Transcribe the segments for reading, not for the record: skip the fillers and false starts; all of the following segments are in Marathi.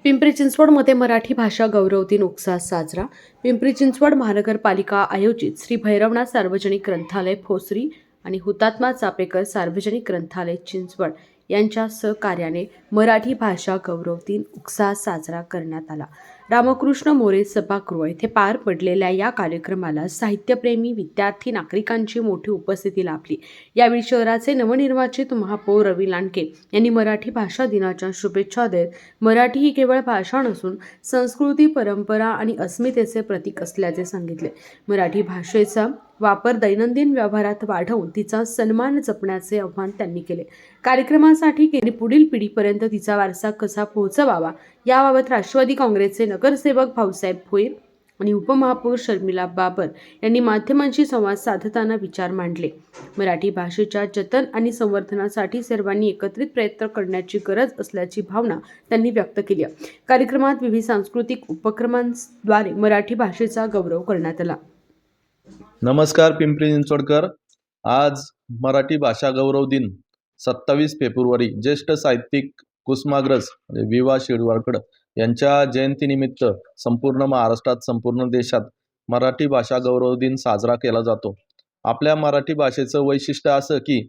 पिंपरी चिंचवडमध्ये मराठी भाषा गौरव दिन उत्साहात साजरा. पिंपरी चिंचवड महानगरपालिका आयोजित श्री भैरवनाथ सार्वजनिक ग्रंथालय भोसरी आणि हुतात्मा चापेकर सार्वजनिक ग्रंथालय चिंचवड यांच्या सहकार्याने मराठी भाषा गौरव दिन उत्साहात साजरा करण्यात आला. रामकृष्ण मोरे सभागृह येथे पार पडलेल्या या कार्यक्रमाला साहित्यप्रेमी विद्यार्थी नागरिकांची मोठी उपस्थिती लाभली. यावेळी शहराचे नवनिर्वाचित महापौर रवी लांडगे यांनी मराठी भाषा दिनाच्या शुभेच्छा देत मराठी ही केवळ भाषा नसून संस्कृती, परंपरा आणि अस्मितेचे प्रतीक असल्याचे सांगितले. मराठी भाषेचा वापर दैनंदिन व्यवहारात वाढवून तिचा सन्मान जपण्याचे आवाहन त्यांनी केले. कार्यक्रमासाठी पुढील पिढीपर्यंत तिचा वारसा कसा पोहोचवावा याबाबत राष्ट्रवादी काँग्रेसचे नगरसेवक भाऊसाहेब भोईर आणि उपमहापौर शर्मिला बाबर यांनी माध्यमांशी संवाद साधताना विचार मांडले. मराठी भाषेच्या जतन आणि संवर्धनासाठी सर्वांनी एकत्रित प्रयत्न करण्याची गरज असल्याची भावना त्यांनी व्यक्त केली. कार्यक्रमात विविध सांस्कृतिक उपक्रमांद्वारे मराठी भाषेचा गौरव करण्यात आला. नमस्कार पिंपरी चिंचवडकर. आज मराठी भाषा गौरव दिन 27 फेब्रुवारी ज्येष्ठ साहित्यिक कुसुमाग्रज वि.वा. शिरवाडकर यांच्या जयंतीनिमित्त संपूर्ण महाराष्ट्रात, संपूर्ण देशात मराठी भाषा गौरव दिन साजरा केला जातो. आपल्या मराठी भाषेचं वैशिष्ट्य असं की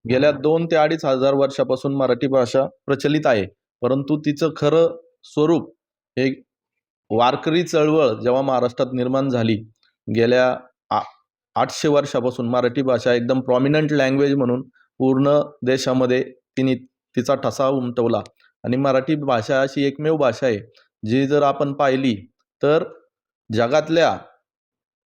गेल्या 2 ते 2.5 हजार वर्षापासून मराठी भाषा प्रचलित आहे. परंतु तिचं खरं स्वरूप हे वारकरी चळवळ जेव्हा महाराष्ट्रात निर्माण झाली, गेल्या 800 वर्षापासून मराठी भाषा एकदम प्रॉमिनंट लँग्वेज म्हणून पूर्ण देशामध्ये तिचा ठसा उमटवला. आणि मराठी भाषा अशी एकमेव भाषा आहे जी जर आपण पाहिली तर जगातल्या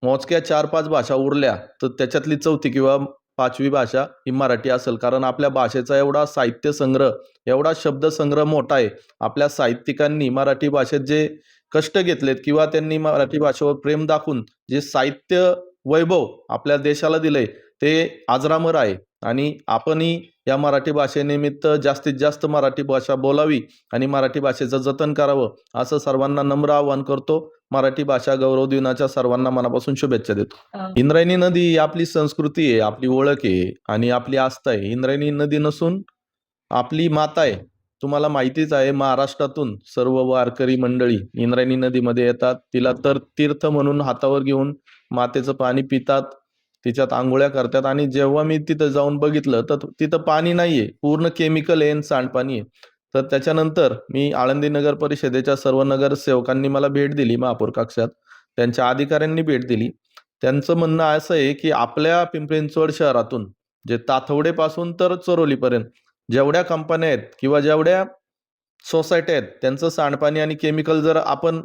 मोजक्या 4-5 भाषा उरल्या तर त्याच्यातली 4थी किंवा 5वी भाषा ही मराठी असेल. कारण आपल्या भाषेचा एवढा साहित्य संग्रह, एवढा शब्दसंग्रह मोठा आहे. आपल्या साहित्यिकांनी मराठी भाषेत जे कष्ट घेतलेत किंवा त्यांनी मराठी भाषेवर प्रेम दाखवून जे साहित्य वैभव आपल्या देशाला दिलंय ते अजरामर आहे. आणि आपणही या मराठी भाषेनिमित्त जास्तीत जास्त मराठी भाषा बोलावी आणि मराठी भाषेचं जतन करावं असं सर्वांना नम्र आवाहन करतो. मराठी भाषा गौरव दिनाच्या सर्वांना मनापासून शुभेच्छा देतो. इंद्रायणी नदी ही आपली संस्कृती आहे, आपली ओळख आहे आणि आपली आस्था आहे. इंद्रायणी नदी नसून आपली माता आहे. तुम्हाला माहितीच आहे, महाराष्ट्रातून सर्व वारकरी मंडळी इंद्रायणी नदीमध्ये येतात. तिला तर तीर्थ म्हणून हातावर घेऊन मातेचं पाणी पितात, तिच्यात आंघोळ्या करतात. आणि जेव्हा मी तिथं जाऊन बघितलं तर तिथं पाणी नाहीये, पूर्ण केमिकल आहे, सांडपाणी आहे. तर त्याच्यानंतर मी आळंदी नगर परिषदेच्या सर्व नगरसेवकांनी मला भेट दिली, महापौर कक्षात त्यांच्या अधिकाऱ्यांनी भेट दिली. त्यांचं म्हणणं असं आहे की आपल्या पिंपरी चिंचवड शहरातून जे ताथवडेपासून तर चरोलीपर्यंत जेवढ्या कंपन्या आहेत किंवा जेवढ्या सोसायट्या आहेत त्यांचं सांडपाणी आणि केमिकल जर आपण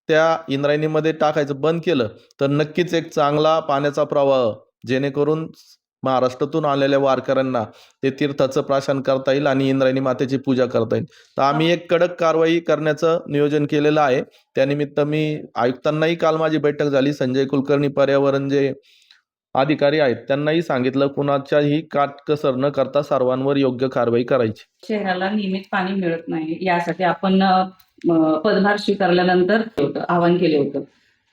त्या इंद्रायणीमध्ये टाकायचं बंद केलं तर नक्कीच एक चांगला पाण्याचा प्रवाह, जेणेकरून महाराष्ट्रातून आलेल्या वारकऱ्यांना ते तीर्थाचं प्राशन करता येईल आणि इंद्रायणी मातेची पूजा करता येईल. तर आम्ही एक कडक कारवाई करण्याचं नियोजन केलेलं आहे. त्यानिमित्त मी आयुक्तांनाही काल माझी बैठक झाली. संजय कुलकर्णी पर्यावरण जे अधिकारी आहेत त्यांनाही सांगितलं कुणाच्याही काटकसर न करता सर्वांवर योग्य कारवाई करायची. शहराला नियमित पाणी मिळत नाही, यासाठी आपण पदभार स्वीकारल्यानंतर आवाहन केले होतं.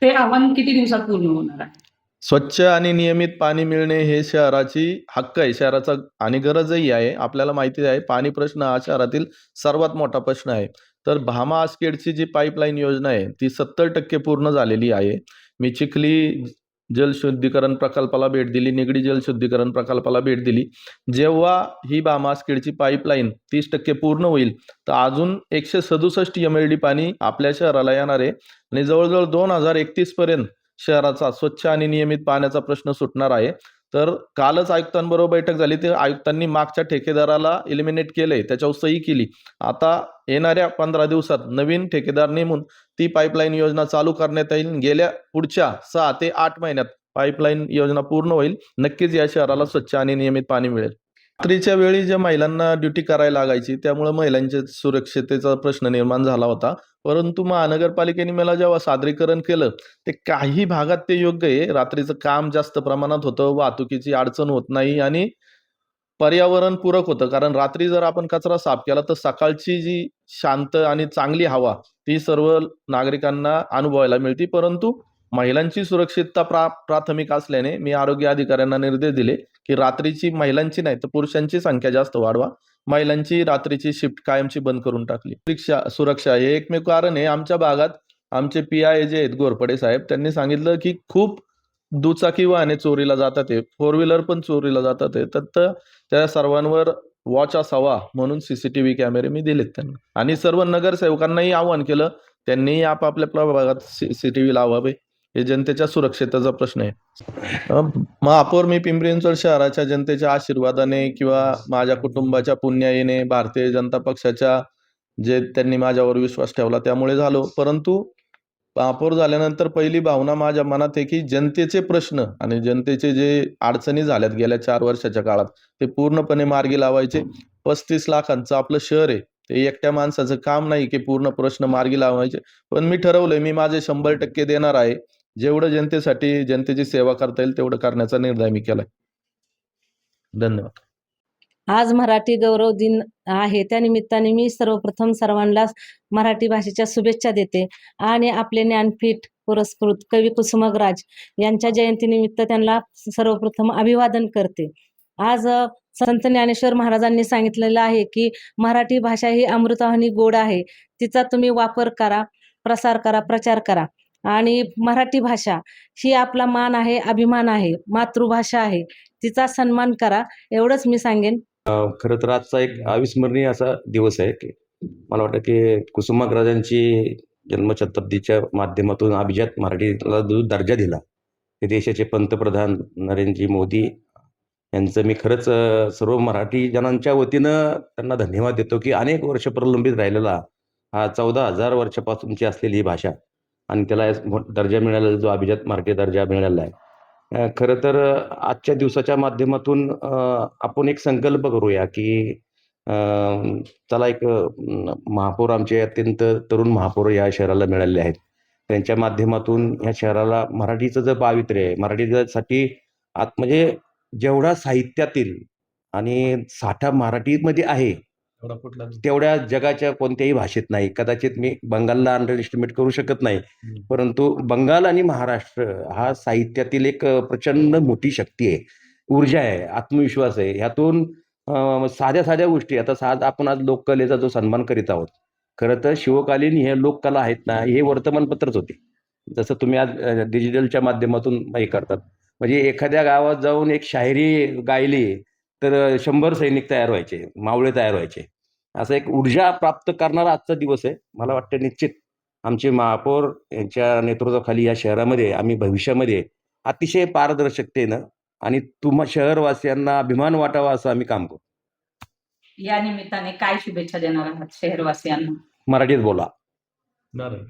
ते आवाहन किती दिवसात पूर्ण होणार आहे? स्वच्छ आणि नियमित पाणी मिळणे हे शहराची हक्क आहे, शहराचा आणि गरजही आहे. आपल्याला माहिती आहे पाणी प्रश्न हा शहरातील सर्वात मोठा प्रश्न आहे. तर भामा आसखेडची जी पाईपलाईन योजना आहे ती 70% पूर्ण झालेली आहे. मी चिखली जलशुद्धीकरण प्रकल्पाला भेट दिली, निगडी जलशुद्धीकरण प्रकल्पाला भेट दिली. जेव्हा ही भामा आसखेडची पाईपलाईन 30% पूर्ण होईल तर अजून 167 MLD पाणी आपल्या शहराला येणार आहे आणि जवळजवळ 2031 पर्यंत शहराचा स्वच्छ आणि नियमित पाण्याचा प्रश्न सुटणार आहे. तर कालच आयुक्तांबरोबर बैठक झाली. ते आयुक्तांनी मागच्या ठेकेदाराला एलिमिनेट केलंय, त्याच्यावर सही केली. आता येणाऱ्या 15 दिवसात नवीन ठेकेदार नेमून ती पाईपलाईन योजना चालू करण्यात येईल. गेल्या पुढच्या 6 ते 8 महिन्यात पाईपलाईन योजना पूर्ण होईल. नक्कीच या शहराला स्वच्छ आणि नियमित पाणी मिळेल. रात्रीच्या वेळी ज्या महिलांना ड्युटी करायला लागायची त्यामुळे महिलांच्या सुरक्षतेचा प्रश्न निर्माण झाला होता. परंतु महानगरपालिकेने मला जेव्हा सादरीकरण केलं ते काही भागात ते योग्य आहे. रात्रीचं काम जास्त प्रमाणात होतं, वाहतुकीची अडचण होत नाही आणि पर्यावरण पूरक होतं. कारण रात्री जर आपण कचरा साफ केला तर सकाळची जी शांत आणि चांगली हवा ती सर्व नागरिकांना अनुभवायला मिळते. परंतु महिलांची सुरक्षितता प्राथमिक असल्याने मी आरोग्य अधिकाऱ्यांना निर्देश दिले की रात्रीची महिलांची नाही तर पुरुषांची संख्या जास्त वाढवा. महिलांची रात्रीची शिफ्ट कायमची बंद करून टाकली. सुरक्षा हे एकमेव कारण आहे. आमच्या भागात आमचे PI जे आहेत घोरपडे साहेब त्यांनी सांगितलं की खूप दुचाकी वाहने चोरीला जातात आहे, 4 व्हीलर पण चोरीला जातात आहे. तर त्या सर्वांवर वॉच असावा म्हणून CCTV कॅमेरे मी दिलेत त्यांना आणि सर्व नगरसेवकांनाही आवाहन केलं त्यांनी आपापल्या प्रभागात CCTV लावावे. हे जनतेच्या सुरक्षेचा प्रश्न आहे. महापौर मी पिंपरी चिंचवड शहराच्या जनतेच्या आशीर्वादाने किंवा माझ्या कुटुंबाच्या पुण्याईने भारतीय जनता पक्षाच्या जे त्यांनी माझ्यावर विश्वास ठेवला त्यामुळे झालो. परंतु महापौर झाल्यानंतर पहिली भावना माझ्या मनात आहे की जनतेचे प्रश्न आणि जनतेचे जे अडचणी झाल्यात गेल्या 4 वर्षाच्या काळात ते पूर्णपणे मार्गी लावायचे. 35 लाखांचं आपलं शहर आहे. ते एकट्या माणसाचं काम नाही की पूर्ण प्रश्न मार्गी लावायचे. पण मी ठरवलंय मी माझे 100% देणार आहे. जेवढं जनतेसाठी जनतेची सेवा करता येईल तेवढं करण्याचा निर्णय मी केलाय. धन्यवाद. आज मराठी गौरव दिन आहे. त्या निमित्ताने मी सर्वप्रथम सर्वांना मराठी भाषेच्या शुभेच्छा देते आणि आपले ज्ञानपीठ पुरस्कृत कवी कुसुमाग्रज यांच्या जयंतीनिमित्त त्यांना सर्वप्रथम अभिवादन करते. आज संत ज्ञानेश्वर महाराजांनी सांगितलेलं आहे की मराठी भाषा ही अमृतावाणी गोड आहे. तिचा तुम्ही वापर करा, प्रसार करा, प्रचार करा. आणि मराठी भाषा ही आपला मान आहे, अभिमान आहे, मातृभाषा आहे. तिचा सन्मान करा, एवढंच मी सांगेन. खरं तर आजचा एक अविस्मरणीय असा दिवस आहे की मला वाटतं की कुसुमाग्रजांची जन्मशताब्दीच्या माध्यमातून अभिजात मराठीला जो दर्जा दिला ते देशाचे पंतप्रधान नरेंद्रजी मोदी यांचं मी खरंच सर्व मराठी जनांच्या वतीनं त्यांना धन्यवाद देतो की अनेक वर्ष प्रलंबित राहिलेला हा 14,000 वर्षापासूनची असलेली ही भाषा आणि त्याला दर्जा मिळालेला जो अभिजात मराठी दर्जा मिळालेला आहे. खरं तर आजच्या दिवसाच्या माध्यमातून आपण एक संकल्प करूया की चला एक महापौर आमचे अत्यंत तरुण महापौर या शहराला मिळालेले आहेत. त्यांच्या माध्यमातून या शहराला मराठीचं जे पावित्र्य आहे मराठीसाठी म्हणजे जेवढा साहित्यातील आणि साठा मराठीमध्ये आहे तेवढ्या जगाच्या कोणत्याही भाषेत नाही. कदाचित मी बंगालला अंडर एस्टिमेट करू शकत नाही, परंतु बंगाल आणि महाराष्ट्र हा साहित्यातील एक प्रचंड मोठी शक्ती आहे, ऊर्जा आहे, आत्मविश्वास आहे. ह्यातून साध्या साध्या गोष्टी आता आपण आज लोककलेचा जो सन्मान करीत आहोत. खरं तर शिवकालीन हे लोककला आहेत ना हे वर्तमानपत्रच होते. जसं तुम्ही आज डिजिटलच्या माध्यमातून हे करतात. म्हणजे एखाद्या गावात जाऊन एक शायरी गायली तर 100 सैनिक तयार व्हायचे, मावळे तयार व्हायचे. असं एक ऊर्जा प्राप्त करणारा आजचा दिवस आहे. मला वाटतं निश्चित आमचे महापौर यांच्या नेतृत्वाखाली या शहरामध्ये आम्ही भविष्यामध्ये अतिशय पारदर्शकतेनं आणि शहरवासियांना अभिमान वाटावा असं आम्ही काम करू. या निमित्ताने काय शुभेच्छा देणार आहात शहरवासियांना? मराठीत बोला. बरं.